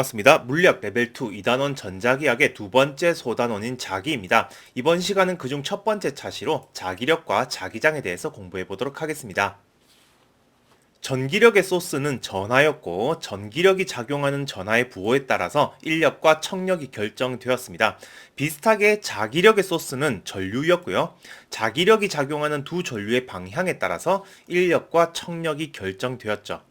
반갑습니다. 물리학 레벨 2 2단원 전자기학의 두 번째 소단원인 자기입니다. 이번 시간은 그중 첫 번째 차시로 자기력과 자기장에 대해서 공부해 보도록 하겠습니다. 전기력의 소스는 전하였고 전기력이 작용하는 전하의 부호에 따라서 인력과 척력이 결정되었습니다. 비슷하게 자기력의 소스는 전류였고요. 자기력이 작용하는 두 전류의 방향에 따라서 인력과 척력이 결정되었죠.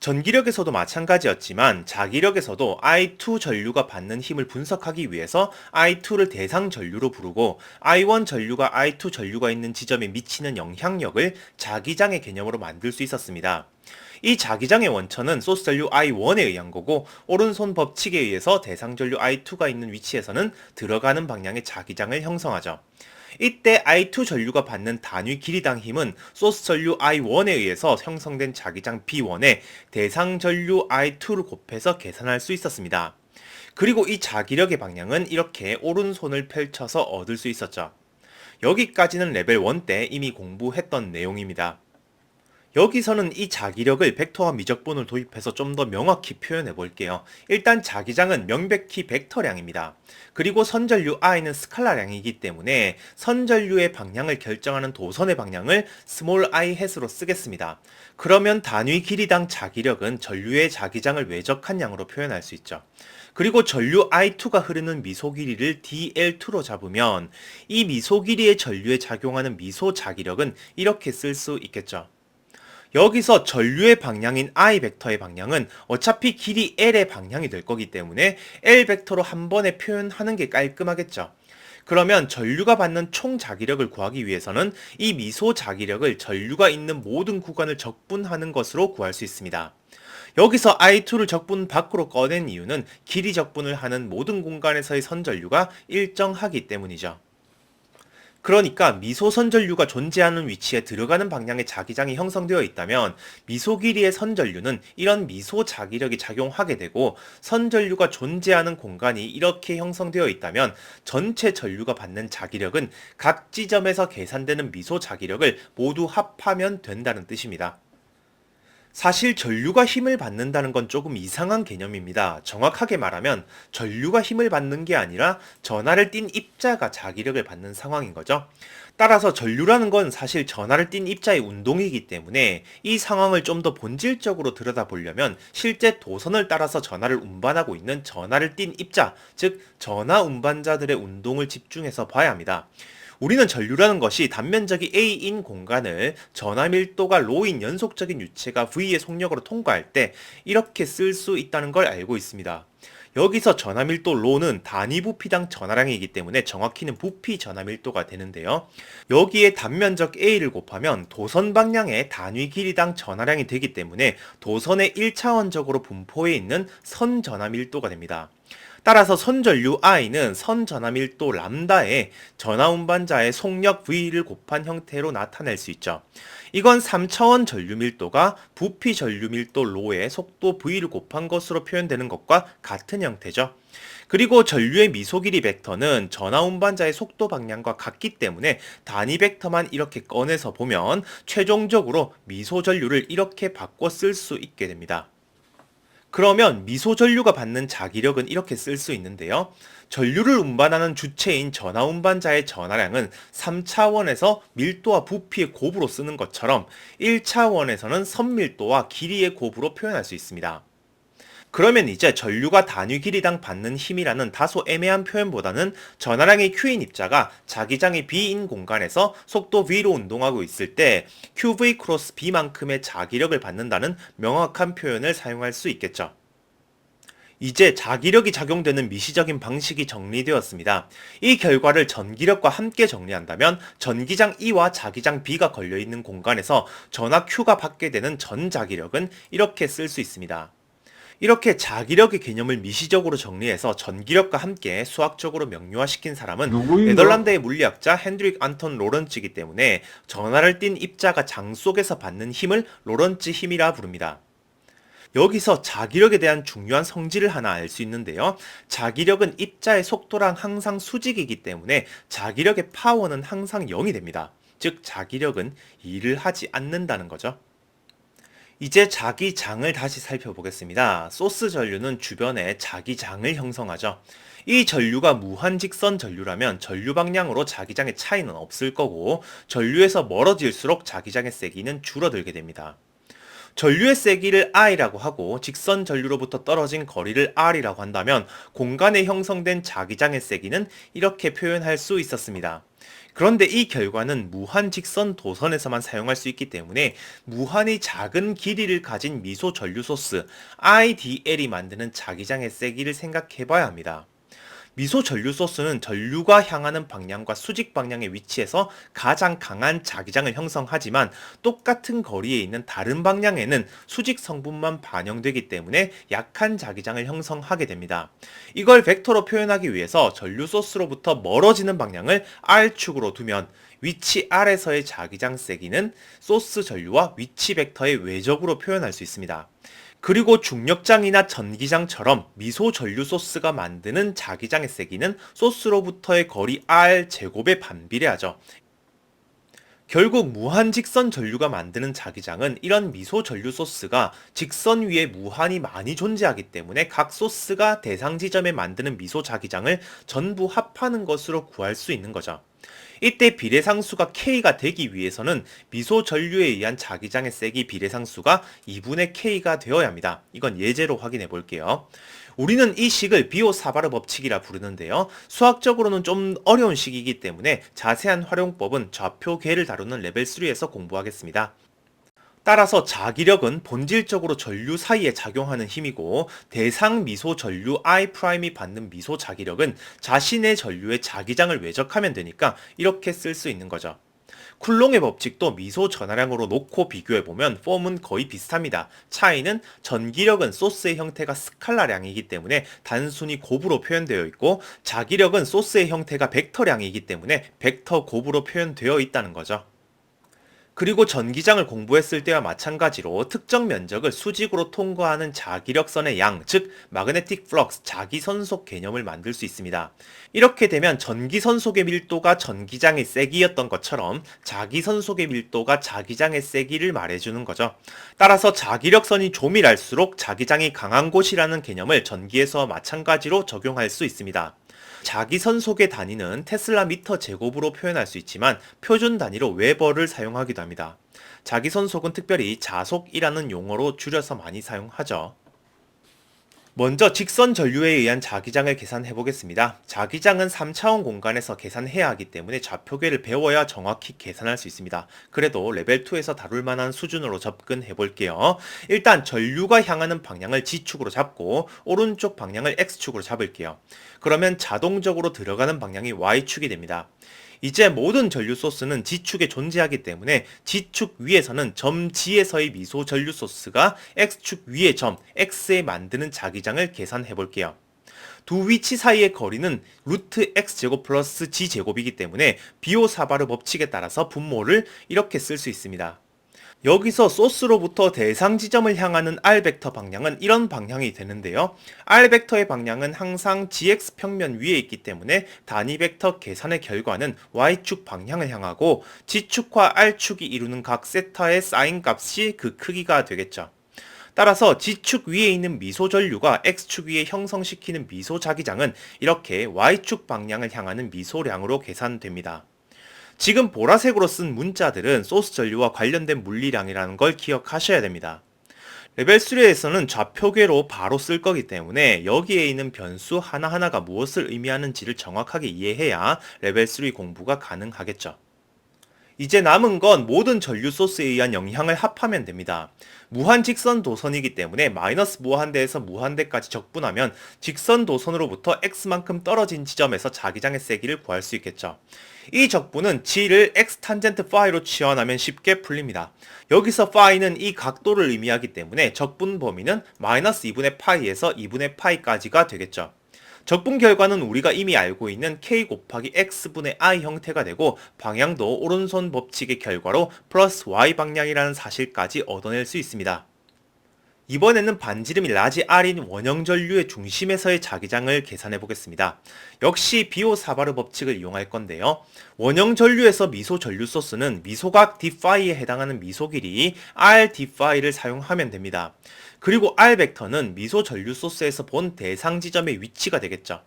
전기력에서도 마찬가지였지만 자기력에서도 I2 전류가 받는 힘을 분석하기 위해서 I2를 대상 전류로 부르고 I1 전류가 I2 전류가 있는 지점에 미치는 영향력을 자기장의 개념으로 만들 수 있었습니다. 이 자기장의 원천은 소스 전류 I1에 의한 거고 오른손 법칙에 의해서 대상 전류 I2가 있는 위치에서는 들어가는 방향의 자기장을 형성하죠. 이때 I2 전류가 받는 단위 길이당 힘은 소스 전류 I1에 의해서 형성된 자기장 B1에 대상 전류 I2를 곱해서 계산할 수 있었습니다. 그리고 이 자기력의 방향은 이렇게 오른손을 펼쳐서 얻을 수 있었죠. 여기까지는 레벨 1 때 이미 공부했던 내용입니다. 여기서는 이 자기력을 벡터와 미적분을 도입해서 좀 더 명확히 표현해 볼게요. 일단 자기장은 명백히 벡터량입니다. 그리고 선전류 i는 스칼라량이기 때문에 선전류의 방향을 결정하는 도선의 방향을 스몰 i 햇으로 쓰겠습니다. 그러면 단위 길이당 자기력은 전류의 자기장을 외적한 양으로 표현할 수 있죠. 그리고 전류 I2가 흐르는 미소 길이를 dL2로 잡으면 이 미소 길이의 전류에 작용하는 미소 자기력은 이렇게 쓸 수 있겠죠. 여기서 전류의 방향인 I 벡터의 방향은 어차피 길이 L의 방향이 될 거기 때문에 L 벡터로 한 번에 표현하는 게 깔끔하겠죠. 그러면 전류가 받는 총 자기력을 구하기 위해서는 이 미소 자기력을 전류가 있는 모든 구간을 적분하는 것으로 구할 수 있습니다. 여기서 I2를 적분 밖으로 꺼낸 이유는 길이 적분을 하는 모든 공간에서의 선전류가 일정하기 때문이죠. 그러니까 미소 선전류가 존재하는 위치에 들어가는 방향의 자기장이 형성되어 있다면 미소 길이의 선전류는 이런 미소 자기력이 작용하게 되고 선전류가 존재하는 공간이 이렇게 형성되어 있다면 전체 전류가 받는 자기력은 각 지점에서 계산되는 미소 자기력을 모두 합하면 된다는 뜻입니다. 사실 전류가 힘을 받는다는 건 조금 이상한 개념입니다. 정확하게 말하면 전류가 힘을 받는 게 아니라 전하를 띤 입자가 자기력을 받는 상황인 거죠. 따라서 전류라는 건 사실 전하를 띤 입자의 운동이기 때문에 이 상황을 좀 더 본질적으로 들여다보려면 실제 도선을 따라서 전하를 운반하고 있는 전하를 띤 입자, 즉 전하 운반자들의 운동을 집중해서 봐야 합니다. 우리는 전류라는 것이 단면적이 A인 공간을 전하 밀도가 Rho인 연속적인 유체가 V의 속력으로 통과할 때 이렇게 쓸 수 있다는 걸 알고 있습니다. 여기서 전하 밀도 Rho는 단위 부피당 전하량이기 때문에 정확히는 부피 전하 밀도가 되는데요. 여기에 단면적 A를 곱하면 도선 방향의 단위 길이당 전하량이 되기 때문에 도선의 1차원적으로 분포해 있는 선 전하 밀도가 됩니다. 따라서 선전류 i는 선 전하 밀도 람다에 전하 운반자의 속력 v를 곱한 형태로 나타낼 수 있죠. 이건 3차원 전류 밀도가 부피 전류 밀도 rho의 속도 v를 곱한 것으로 표현되는 것과 같은 형태죠. 그리고 전류의 미소 길이 벡터는 전하 운반자의 속도 방향과 같기 때문에 단위 벡터만 이렇게 꺼내서 보면 최종적으로 미소 전류를 이렇게 바꿔 쓸 수 있게 됩니다. 그러면 미소 전류가 받는 자기력은 이렇게 쓸 수 있는데요. 전류를 운반하는 주체인 전하 운반자의 전하량은 3차원에서 밀도와 부피의 곱으로 쓰는 것처럼 1차원에서는 선밀도와 길이의 곱으로 표현할 수 있습니다. 그러면 이제 전류가 단위 길이당 받는 힘이라는 다소 애매한 표현보다는 전하량의 Q인 입자가 자기장의 B인 공간에서 속도 V로 운동하고 있을 때 QV 크로스 B만큼의 자기력을 받는다는 명확한 표현을 사용할 수 있겠죠. 이제 자기력이 작용되는 미시적인 방식이 정리되었습니다. 이 결과를 전기력과 함께 정리한다면 전기장 E와 자기장 B가 걸려있는 공간에서 전하 Q가 받게 되는 전자기력은 이렇게 쓸 수 있습니다. 이렇게 자기력의 개념을 미시적으로 정리해서 전기력과 함께 수학적으로 명료화시킨 사람은 누구인가? 네덜란드의 물리학자 핸드릭 안톤 로런츠이기 때문에 전하를 띤 입자가 장 속에서 받는 힘을 로런츠 힘이라 부릅니다. 여기서 자기력에 대한 중요한 성질을 하나 알 수 있는데요. 자기력은 입자의 속도랑 항상 수직이기 때문에 자기력의 파워는 항상 0이 됩니다. 즉 자기력은 일을 하지 않는다는 거죠. 이제 자기장을 다시 살펴보겠습니다. 소스 전류는 주변에 자기장을 형성하죠. 이 전류가 무한직선 전류라면 전류 방향으로 자기장의 차이는 없을 거고, 전류에서 멀어질수록 자기장의 세기는 줄어들게 됩니다. 전류의 세기를 I라고 하고 직선 전류로부터 떨어진 거리를 R이라고 한다면 공간에 형성된 자기장의 세기는 이렇게 표현할 수 있었습니다. 그런데 이 결과는 무한 직선 도선에서만 사용할 수 있기 때문에 무한히 작은 길이를 가진 미소 전류 소스 IDL이 만드는 자기장의 세기를 생각해 봐야 합니다. 미소 전류 소스는 전류가 향하는 방향과 수직 방향에 위치해서 가장 강한 자기장을 형성하지만 똑같은 거리에 있는 다른 방향에는 수직 성분만 반영되기 때문에 약한 자기장을 형성하게 됩니다. 이걸 벡터로 표현하기 위해서 전류 소스로부터 멀어지는 방향을 R축으로 두면 위치 R에서의 자기장 세기는 소스 전류와 위치 벡터의 외적으로 표현할 수 있습니다. 그리고 중력장이나 전기장처럼 미소 전류 소스가 만드는 자기장의 세기는 소스로부터의 거리 R 제곱에 반비례하죠. 결국 무한 직선 전류가 만드는 자기장은 이런 미소 전류 소스가 직선 위에 무한히 많이 존재하기 때문에 각 소스가 대상 지점에 만드는 미소 자기장을 전부 합하는 것으로 구할 수 있는 거죠. 이때 비례상수가 K가 되기 위해서는 미소 전류에 의한 자기장의 세기 비례상수가 2분의 K가 되어야 합니다. 이건 예제로 확인해 볼게요. 우리는 이 식을 비오사바르 법칙이라 부르는데요. 수학적으로는 좀 어려운 식이기 때문에 자세한 활용법은 좌표계를 다루는 레벨 3에서 공부하겠습니다. 따라서 자기력은 본질적으로 전류 사이에 작용하는 힘이고 대상 미소 전류 I'이 받는 미소 자기력은 자신의 전류의 자기장을 외적하면 되니까 이렇게 쓸 수 있는 거죠. 쿨롱의 법칙도 미소 전하량으로 놓고 비교해보면 폼은 거의 비슷합니다. 차이는 전기력은 소스의 형태가 스칼라량이기 때문에 단순히 곱으로 표현되어 있고 자기력은 소스의 형태가 벡터량이기 때문에 벡터 곱으로 표현되어 있다는 거죠. 그리고 전기장을 공부했을 때와 마찬가지로 특정 면적을 수직으로 통과하는 자기력선의 양, 즉 마그네틱 플럭스, 자기선속 개념을 만들 수 있습니다. 이렇게 되면 전기선속의 밀도가 전기장의 세기였던 것처럼 자기선속의 밀도가 자기장의 세기를 말해주는 거죠. 따라서 자기력선이 조밀할수록 자기장이 강한 곳이라는 개념을 전기에서 마찬가지로 적용할 수 있습니다. 자기선속의 단위는 테슬라 미터 제곱으로 표현할 수 있지만 표준 단위로 웨버를 사용하기도 합니다. 자기선속은 특별히 자속이라는 용어로 줄여서 많이 사용하죠. 먼저 직선 전류에 의한 자기장을 계산해 보겠습니다. 자기장은 3차원 공간에서 계산해야 하기 때문에 좌표계를 배워야 정확히 계산할 수 있습니다. 그래도 레벨 2에서 다룰 만한 수준으로 접근해 볼게요. 일단 전류가 향하는 방향을 G축으로 잡고 오른쪽 방향을 X축으로 잡을게요. 그러면 자동적으로 들어가는 방향이 Y축이 됩니다. 이제 모든 전류 소스는 G축에 존재하기 때문에 G축 위에서는 점 G에서의 미소 전류 소스가 X축 위의 점 X에 만드는 자기장을 계산해 볼게요. 두 위치 사이의 거리는 루트 X제곱 플러스 G제곱이기 때문에 비오사바르 법칙에 따라서 분모를 이렇게 쓸 수 있습니다. 여기서 소스로부터 대상 지점을 향하는 R벡터 방향은 이런 방향이 되는데요. R벡터의 방향은 항상 GX 평면 위에 있기 때문에 단위 벡터 계산의 결과는 Y축 방향을 향하고 G축과 R축이 이루는 각 세타의 사인 값이 그 크기가 되겠죠. 따라서 G축 위에 있는 미소 전류가 X축 위에 형성시키는 미소 자기장은 이렇게 Y축 방향을 향하는 미소량으로 계산됩니다. 지금 보라색으로 쓴 문자들은 소스 전류와 관련된 물리량이라는 걸 기억하셔야 됩니다. 레벨 3에서는 좌표계로 바로 쓸 거기 때문에 여기에 있는 변수 하나하나가 무엇을 의미하는지를 정확하게 이해해야 레벨 3 공부가 가능하겠죠. 이제 남은 건 모든 전류 소스에 의한 영향을 합하면 됩니다. 무한 직선 도선이기 때문에 마이너스 무한대에서 무한대까지 적분하면 직선 도선으로부터 x만큼 떨어진 지점에서 자기장의 세기를 구할 수 있겠죠. 이 적분은 g를 x 탄젠트 phi로 치환하면 쉽게 풀립니다. 여기서 phi는 이 각도를 의미하기 때문에 적분 범위는 마이너스 2분의 파이에서 2분의 파이까지가 되겠죠. 적분 결과는 우리가 이미 알고 있는 k 곱하기 x분의 i 형태가 되고 방향도 오른손 법칙의 결과로 플러스 y 방향이라는 사실까지 얻어낼 수 있습니다. 이번에는 반지름이 라지 R인 원형 전류의 중심에서의 자기장을 계산해 보겠습니다. 역시 비오-사바르 법칙을 이용할 건데요. 원형 전류에서 미소 전류 소스는 미소각 d파이에 해당하는 미소 길이 R d파이를 사용하면 됩니다. 그리고 R 벡터는 미소 전류 소스에서 본 대상 지점의 위치가 되겠죠.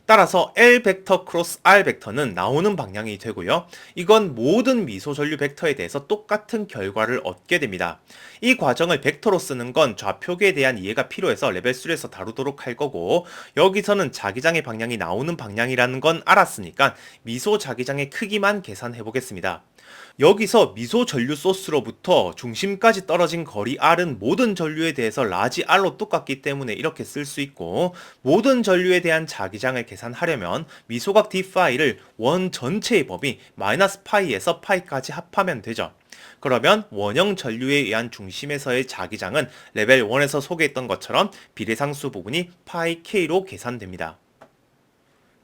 따라서 L 벡터 크로스 R 벡터는 나오는 방향이 되고요. 이건 모든 미소 전류 벡터에 대해서 똑같은 결과를 얻게 됩니다. 이 과정을 벡터로 쓰는 건 좌표계에 대한 이해가 필요해서 레벨 3에서 다루도록 할 거고, 여기서는 자기장의 방향이 나오는 방향이라는 건 알았으니까 미소 자기장의 크기만 계산해 보겠습니다. 여기서 미소 전류 소스로부터 중심까지 떨어진 거리 R은 모든 전류에 대해서 라지 R로 똑같기 때문에 이렇게 쓸 수 있고, 모든 전류에 대한 자기장을 계산하려면 미소각 d파이를 원 전체의 범위 마이너스 파이에서 파이까지 합하면 되죠. 그러면 원형 전류에 의한 중심에서의 자기장은 레벨 1에서 소개했던 것처럼 비례상수 부분이 파이 k로 계산됩니다.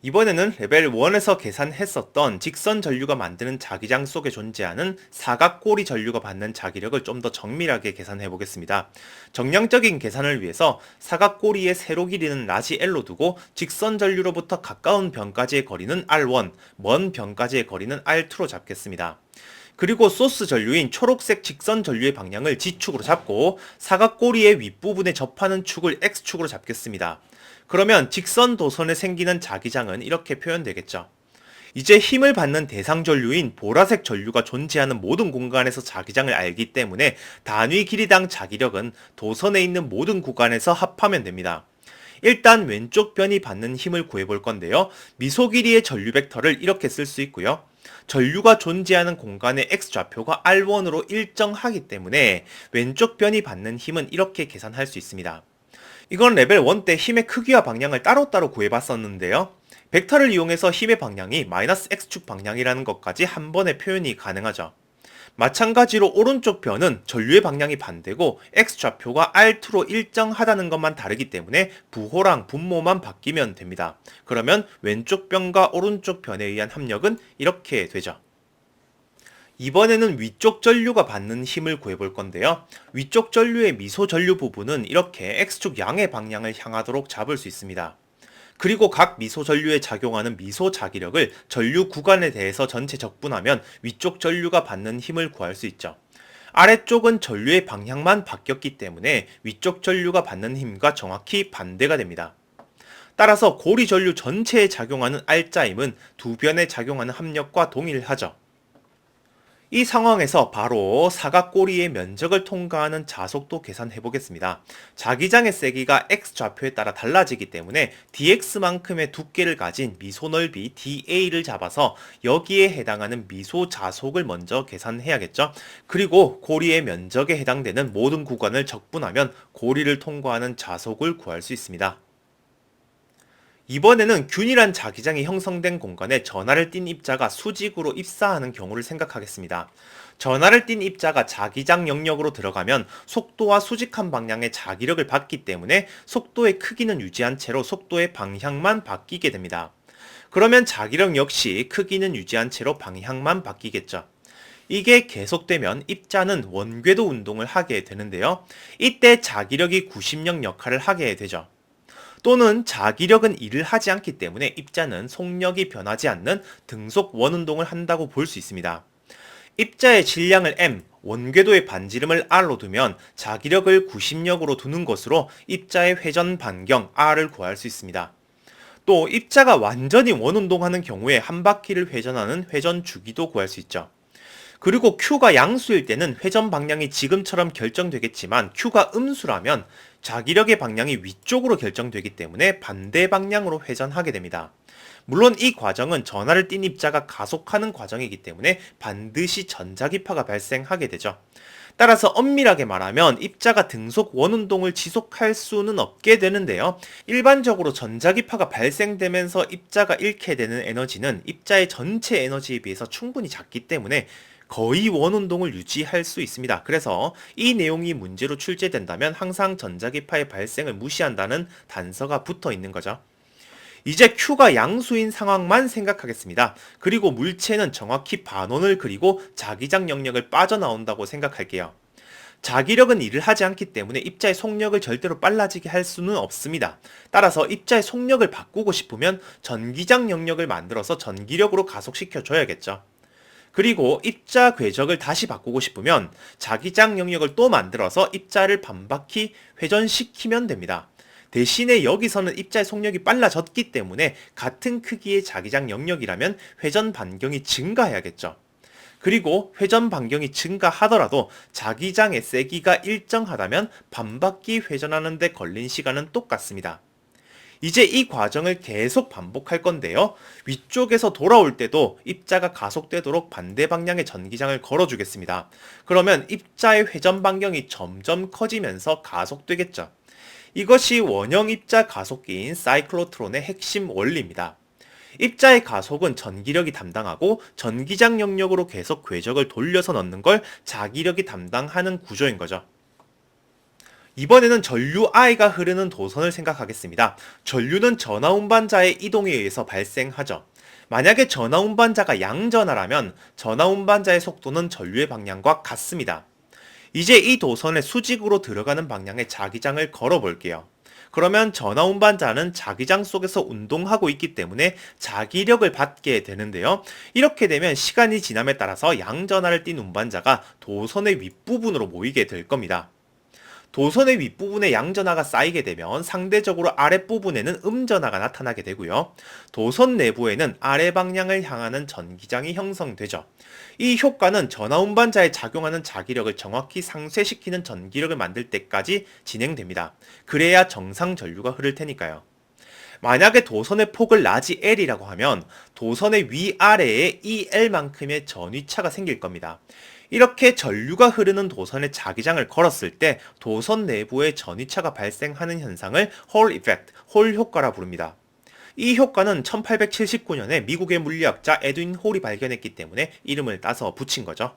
이번에는 레벨 1에서 계산했었던 직선 전류가 만드는 자기장 속에 존재하는 사각꼬리 전류가 받는 자기력을 좀 더 정밀하게 계산해 보겠습니다. 정량적인 계산을 위해서 사각꼬리의 세로 길이는 라지 L로 두고 직선 전류로부터 가까운 변까지의 거리는 R1, 먼 변까지의 거리는 R2로 잡겠습니다. 그리고 소스 전류인 초록색 직선 전류의 방향을 G축으로 잡고 사각꼬리의 윗부분에 접하는 축을 X축으로 잡겠습니다. 그러면 직선 도선에 생기는 자기장은 이렇게 표현되겠죠. 이제 힘을 받는 대상 전류인 보라색 전류가 존재하는 모든 공간에서 자기장을 알기 때문에 단위 길이당 자기력은 도선에 있는 모든 구간에서 합하면 됩니다. 일단 왼쪽 변이 받는 힘을 구해볼 건데요. 미소 길이의 전류 벡터를 이렇게 쓸 수 있고요. 전류가 존재하는 공간의 x좌표가 R1으로 일정하기 때문에 왼쪽 변이 받는 힘은 이렇게 계산할 수 있습니다. 이건 레벨 1 때 힘의 크기와 방향을 따로따로 구해봤었는데요. 벡터를 이용해서 힘의 방향이 마이너스 x축 방향이라는 것까지 한 번에 표현이 가능하죠. 마찬가지로 오른쪽 변은 전류의 방향이 반대고 x좌표가 R2로 일정하다는 것만 다르기 때문에 부호랑 분모만 바뀌면 됩니다. 그러면 왼쪽 변과 오른쪽 변에 의한 합력은 이렇게 되죠. 이번에는 위쪽 전류가 받는 힘을 구해볼 건데요. 위쪽 전류의 미소 전류 부분은 이렇게 x축 양의 방향을 향하도록 잡을 수 있습니다. 그리고 각 미소 전류에 작용하는 미소 자기력을 전류 구간에 대해서 전체 적분하면 위쪽 전류가 받는 힘을 구할 수 있죠. 아래쪽은 전류의 방향만 바뀌었기 때문에 위쪽 전류가 받는 힘과 정확히 반대가 됩니다. 따라서 고리 전류 전체에 작용하는 R자임은 두 변에 작용하는 합력과 동일하죠. 이 상황에서 바로 사각꼬리의 면적을 통과하는 자속도 계산해 보겠습니다. 자기장의 세기가 x좌표에 따라 달라지기 때문에 dx만큼의 두께를 가진 미소 넓이 da를 잡아서 여기에 해당하는 미소 자속을 먼저 계산해야겠죠. 그리고 고리의 면적에 해당되는 모든 구간을 적분하면 고리를 통과하는 자속을 구할 수 있습니다. 이번에는 균일한 자기장이 형성된 공간에 전하를 띤 입자가 수직으로 입사하는 경우를 생각하겠습니다. 전하를 띤 입자가 자기장 영역으로 들어가면 속도와 수직한 방향의 자기력을 받기 때문에 속도의 크기는 유지한 채로 속도의 방향만 바뀌게 됩니다. 그러면 자기력 역시 크기는 유지한 채로 방향만 바뀌겠죠. 이게 계속되면 입자는 원궤도 운동을 하게 되는데요. 이때 자기력이 구심력 역할을 하게 되죠. 또는 자기력은 일을 하지 않기 때문에 입자는 속력이 변하지 않는 등속 원운동을 한다고 볼 수 있습니다. 입자의 질량을 m, 원궤도의 반지름을 r로 두면 자기력을 구심력으로 두는 것으로 입자의 회전 반경 r을 구할 수 있습니다. 또 입자가 완전히 원운동하는 경우에 한 바퀴를 회전하는 회전 주기도 구할 수 있죠. 그리고 Q가 양수일 때는 회전 방향이 지금처럼 결정되겠지만 Q가 음수라면 자기력의 방향이 위쪽으로 결정되기 때문에 반대 방향으로 회전하게 됩니다. 물론 이 과정은 전하를 띤 입자가 가속하는 과정이기 때문에 반드시 전자기파가 발생하게 되죠. 따라서 엄밀하게 말하면 입자가 등속 원운동을 지속할 수는 없게 되는데요. 일반적으로 전자기파가 발생되면서 입자가 잃게 되는 에너지는 입자의 전체 에너지에 비해서 충분히 작기 때문에 거의 원운동을 유지할 수 있습니다. 그래서 이 내용이 문제로 출제된다면 항상 전자기파의 발생을 무시한다는 단서가 붙어 있는 거죠. 이제 Q가 양수인 상황만 생각하겠습니다. 그리고 물체는 정확히 반원을 그리고 자기장 영역을 빠져나온다고 생각할게요. 자기력은 일을 하지 않기 때문에 입자의 속력을 절대로 빨라지게 할 수는 없습니다. 따라서 입자의 속력을 바꾸고 싶으면 전기장 영역을 만들어서 전기력으로 가속시켜 줘야겠죠. 그리고 입자 궤적을 다시 바꾸고 싶으면 자기장 영역을 또 만들어서 입자를 반바퀴 회전시키면 됩니다. 대신에 여기서는 입자의 속력이 빨라졌기 때문에 같은 크기의 자기장 영역이라면 회전 반경이 증가해야겠죠. 그리고 회전 반경이 증가하더라도 자기장의 세기가 일정하다면 반바퀴 회전하는 데 걸린 시간은 똑같습니다. 이제 이 과정을 계속 반복할 건데요. 위쪽에서 돌아올 때도 입자가 가속되도록 반대 방향의 전기장을 걸어주겠습니다. 그러면 입자의 회전 반경이 점점 커지면서 가속되겠죠. 이것이 원형 입자 가속기인 사이클로트론의 핵심 원리입니다. 입자의 가속은 전기력이 담당하고 전기장 영역으로 계속 궤적을 돌려서 넣는 걸 자기력이 담당하는 구조인 거죠. 이번에는 전류 I가 흐르는 도선을 생각하겠습니다. 전류는 전하 운반자의 이동에 의해서 발생하죠. 만약에 전하 운반자가 양전하라면 전하 운반자의 속도는 전류의 방향과 같습니다. 이제 이 도선의 수직으로 들어가는 방향의 자기장을 걸어 볼게요. 그러면 전하 운반자는 자기장 속에서 운동하고 있기 때문에 자기력을 받게 되는데요. 이렇게 되면 시간이 지남에 따라서 양전하를 띈 운반자가 도선의 윗부분으로 모이게 될 겁니다. 도선의 윗부분에 양전하가 쌓이게 되면 상대적으로 아랫부분에는 음전하가 나타나게 되고요. 도선 내부에는 아래 방향을 향하는 전기장이 형성되죠. 이 효과는 전하 운반자에 작용하는 자기력을 정확히 상쇄시키는 전기력을 만들 때까지 진행됩니다. 그래야 정상 전류가 흐를 테니까요. 만약에 도선의 폭을 라지 L이라고 하면 도선의 위아래에 EL만큼의 전위차가 생길 겁니다. 이렇게 전류가 흐르는 도선에 자기장을 걸었을 때 도선 내부에 전위차가 발생하는 현상을 홀 이펙트, 홀 효과라 부릅니다. 이 효과는 1879년에 미국의 물리학자 에드윈 홀이 발견했기 때문에 이름을 따서 붙인 거죠.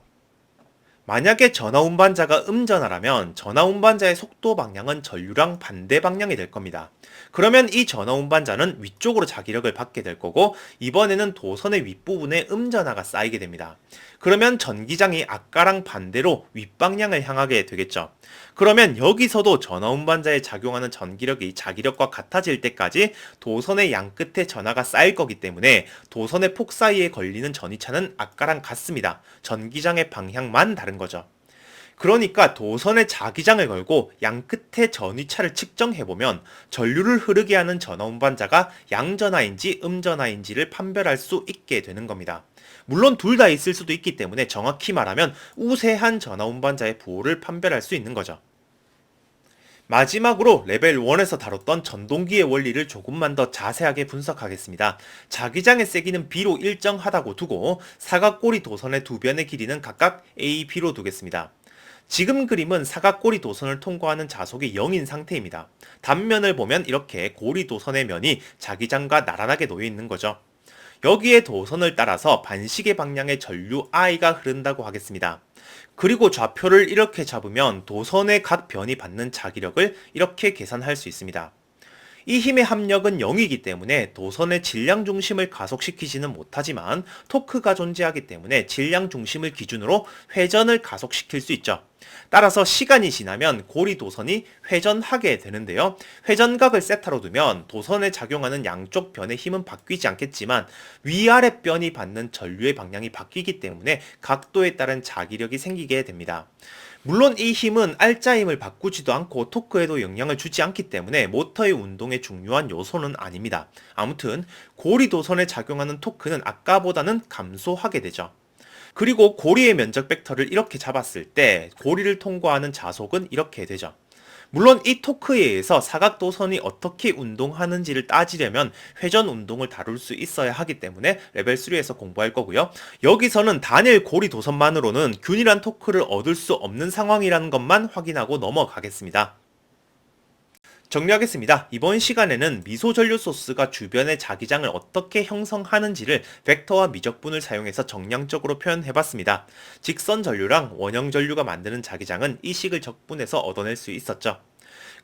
만약에 전하 운반자가 음전하라면 전하 운반자의 속도 방향은 전류랑 반대 방향이 될 겁니다. 그러면 이 전하 운반자는 위쪽으로 자기력을 받게 될 거고 이번에는 도선의 윗부분에 음전하가 쌓이게 됩니다. 그러면 전기장이 아까랑 반대로 윗방향을 향하게 되겠죠. 그러면 여기서도 전하 운반자에 작용하는 전기력이 자기력과 같아질 때까지 도선의 양끝에 전하가 쌓일 거기 때문에 도선의 폭 사이에 걸리는 전위차는 아까랑 같습니다. 전기장의 방향만 다른 거죠. 그러니까 도선에 자기장을 걸고 양끝에 전위차를 측정해보면 전류를 흐르게 하는 전하 운반자가 양전하인지 음전하인지를 판별할 수 있게 되는 겁니다. 물론 둘 다 있을 수도 있기 때문에 정확히 말하면 우세한 전하 운반자의 부호를 판별할 수 있는 거죠. 마지막으로 레벨 1에서 다뤘던 전동기의 원리를 조금만 더 자세하게 분석하겠습니다. 자기장의 세기는 B로 일정하다고 두고 사각꼬리 도선의 두 변의 길이는 각각 A, B로 두겠습니다. 지금 그림은 사각꼬리 도선을 통과하는 자속이 0인 상태입니다. 단면을 보면 이렇게 고리 도선의 면이 자기장과 나란하게 놓여 있는 거죠. 여기에 도선을 따라서 반시계 방향의 전류 I가 흐른다고 하겠습니다. 그리고 좌표를 이렇게 잡으면 도선의 각 변이 받는 자기력을 이렇게 계산할 수 있습니다. 이 힘의 합력은 0이기 때문에 도선의 질량 중심을 가속시키지는 못하지만 토크가 존재하기 때문에 질량 중심을 기준으로 회전을 가속시킬 수 있죠. 따라서 시간이 지나면 고리 도선이 회전하게 되는데요. 회전각을 세타로 두면 도선에 작용하는 양쪽 변의 힘은 바뀌지 않겠지만 위아래 변이 받는 전류의 방향이 바뀌기 때문에 각도에 따른 자기력이 생기게 됩니다. 물론 이 힘은 알짜 힘을 바꾸지도 않고 토크에도 영향을 주지 않기 때문에 모터의 운동에 중요한 요소는 아닙니다. 아무튼 고리 도선에 작용하는 토크는 아까보다는 감소하게 되죠. 그리고 고리의 면적 벡터를 이렇게 잡았을 때 고리를 통과하는 자속은 이렇게 되죠. 물론 이 토크에 의해서 사각도선이 어떻게 운동하는지를 따지려면 회전 운동을 다룰 수 있어야 하기 때문에 레벨 3에서 공부할 거고요. 여기서는 단일 고리 도선만으로는 균일한 토크를 얻을 수 없는 상황이라는 것만 확인하고 넘어가겠습니다. 정리하겠습니다. 이번 시간에는 미소 전류 소스가 주변의 자기장을 어떻게 형성하는지를 벡터와 미적분을 사용해서 정량적으로 표현해봤습니다. 직선 전류랑 원형 전류가 만드는 자기장은 이 식을 적분해서 얻어낼 수 있었죠.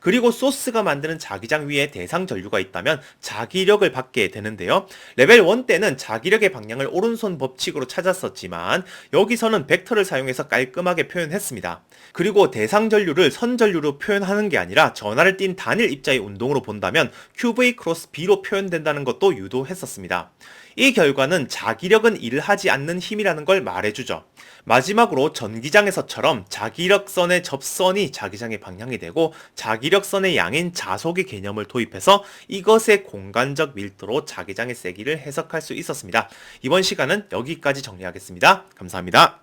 그리고 소스가 만드는 자기장 위에 대상 전류가 있다면 자기력을 받게 되는데요. 레벨 1 때는 자기력의 방향을 오른손 법칙으로 찾았었지만 여기서는 벡터를 사용해서 깔끔하게 표현했습니다. 그리고 대상 전류를 선 전류로 표현하는 게 아니라 전하를 띤 단일 입자의 운동으로 본다면 QV 크로스 B로 표현된다는 것도 유도했었습니다. 이 결과는 자기력은 일을 하지 않는 힘이라는 걸 말해주죠. 마지막으로 전기장에서처럼 자기력선의 접선이 자기장의 방향이 되고 자기력선의 양인 자속의 개념을 도입해서 이것의 공간적 밀도로 자기장의 세기를 해석할 수 있었습니다. 이번 시간은 여기까지 정리하겠습니다. 감사합니다.